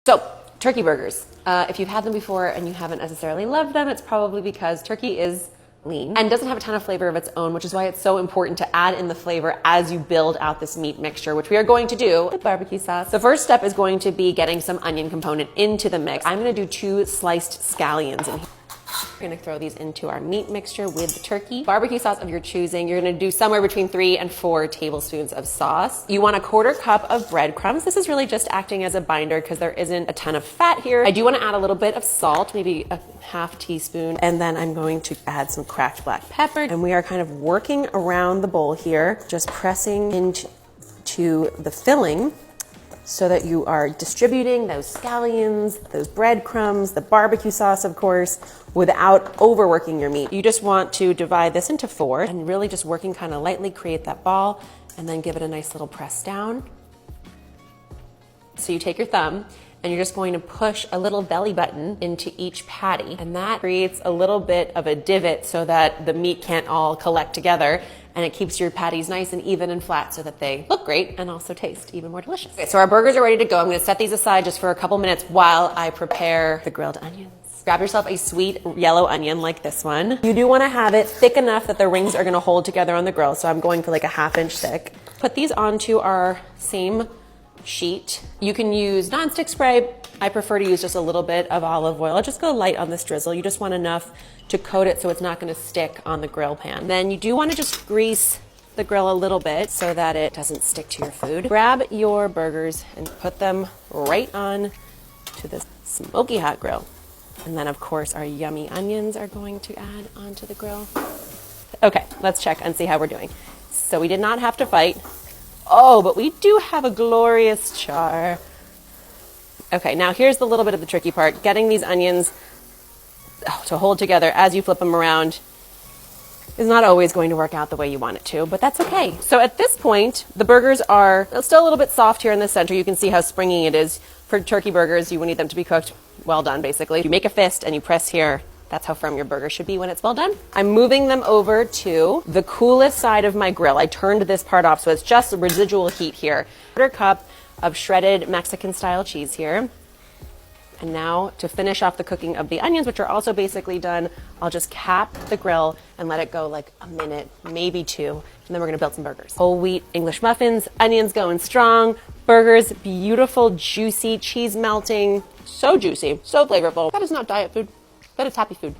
So, turkey burgers. If you've had them before and you haven't necessarily loved them, it's probably because turkey is lean and doesn't have a ton of flavor of its own, which is why it's so important to add in the flavor as you build out this meat mixture, which we are going to do with barbecue sauce. The first step is going to be getting some onion component into the mix. I'm gonna do 2 sliced scallions in here. We're gonna throw these into our meat mixture with the turkey. Barbecue sauce of your choosing. You're gonna do somewhere between 3 and 4 tablespoons of sauce. You want a 1/4 cup of breadcrumbs. This is really just acting as a binder because there isn't a ton of fat here. I do wanna add a little bit of salt, maybe a ½ teaspoon. And then I'm going to add some cracked black pepper. And we are kind of working around the bowl here, just pressing into the filling so that you are distributing those scallions, those breadcrumbs, the barbecue sauce, of course, without overworking your meat. You just want to divide this into 4 and really just working kind of lightly, create that ball, and then give it a nice little press down. So you take your thumb and you're just going to push a little belly button into each patty, and that creates a little bit of a divot so that the meat can't all collect together, and it keeps your patties nice and even and flat so that they look great and also taste even more delicious. Okay, so our burgers are ready to go. I'm gonna set these aside just for a couple minutes while I prepare the grilled onions. Grab yourself a sweet yellow onion like this one. You do wanna have it thick enough that the rings are gonna hold together on the grill, so I'm going for like a ½ inch thick. Put these onto our same sheet. You can use nonstick spray. I prefer to use just a little bit of olive oil. I'll just go light on this drizzle. You just want enough to coat it so it's not gonna stick on the grill pan. Then you do wanna just grease the grill a little bit so that it doesn't stick to your food. Grab your burgers and put them right on to this smoky hot grill. And then of course our yummy onions are going to add onto the grill. Okay, let's check and see how we're doing. So we did not have to fight. Oh, but we do have a glorious char. Okay, now here's the little bit of the tricky part. Getting these onions to hold together as you flip them around is not always going to work out the way you want it to, but that's okay. So at this point, the burgers are still a little bit soft here in the center. You can see how springy it is. For turkey burgers, you would need them to be cooked well done, basically. You make a fist and you press here. That's how firm your burger should be when it's well done. I'm moving them over to the coolest side of my grill. I turned this part off, so it's just residual heat here. 1/4 cup of shredded Mexican style cheese here. And now to finish off the cooking of the onions, which are also basically done, I'll just cap the grill and let it go like a minute, maybe 2, and then we're gonna build some burgers. Whole wheat English muffins, onions going strong, burgers, beautiful, juicy, cheese melting, so juicy, so flavorful. That is not diet food. That is happy food.